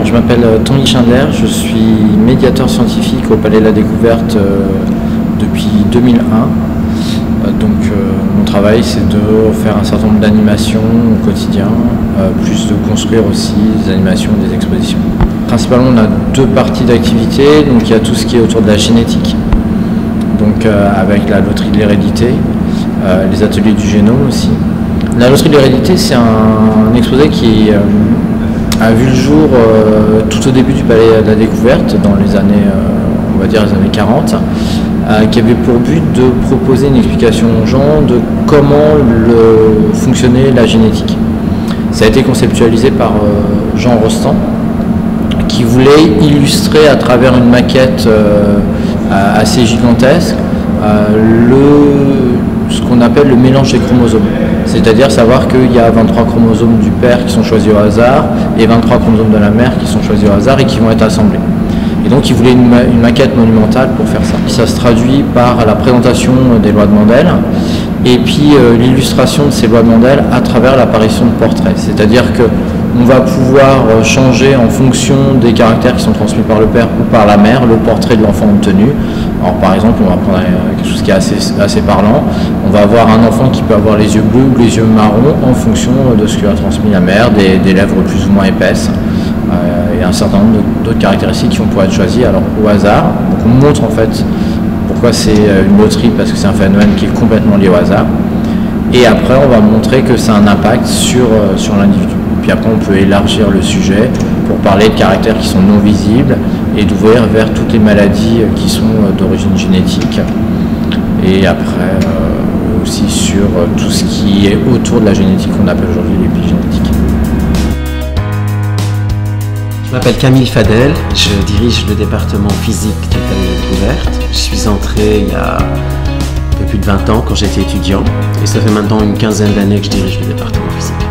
Je m'appelle Tanguy Schindler, je suis médiateur scientifique au Palais de la Découverte depuis 2001. Mon travail, c'est de faire un certain nombre d'animations au quotidien, plus de construire aussi des animations, des expositions. Principalement, on a deux parties d'activité. Donc il y a tout ce qui est autour de la génétique, avec la loterie de l'hérédité, les ateliers du génome aussi. La loterie de l'hérédité, c'est un exposé qui a vu le jour tout au début du Palais de la Découverte, dans les années, on va dire les années 40, qui avait pour but de proposer une explication aux gens de comment fonctionnait la génétique. Ça a été conceptualisé par Jean Rostand, qui voulait illustrer à travers une maquette assez gigantesque ce qu'on appelle le mélange des chromosomes. C'est-à-dire savoir qu'il y a 23 chromosomes du père qui sont choisis au hasard et 23 chromosomes de la mère qui sont choisis au hasard et qui vont être assemblés. Et donc il voulait une maquette monumentale pour faire ça. Ça se traduit par la présentation des lois de Mendel et puis l'illustration de ces lois de Mendel à travers l'apparition de portraits. C'est-à-dire qu'on va pouvoir changer en fonction des caractères qui sont transmis par le père ou par la mère le portrait de l'enfant obtenu. Alors par exemple, on va prendre quelque chose qui est assez parlant. On va avoir un enfant qui peut avoir les yeux bleus ou les yeux marrons en fonction de ce que a transmis la mère, des lèvres plus ou moins épaisses. Et un certain nombre d'autres caractéristiques qui vont pouvoir être choisies alors au hasard. Donc on montre en fait pourquoi c'est une loterie, parce que c'est un phénomène qui est complètement lié au hasard. Et après on va montrer que ça a un impact sur l'individu. Puis après on peut élargir le sujet pour parler de caractères qui sont non visibles et d'ouvrir vers toutes les maladies qui sont d'origine génétique. Et après aussi sur tout ce qui est autour de la génétique qu'on appelle aujourd'hui l'épigénétique. Je m'appelle Camille Fadel, je dirige le département physique du Palais de la Découverte. Je suis entré il y a un peu plus de 20 ans quand j'étais étudiant et ça fait maintenant une quinzaine d'années que je dirige le département physique.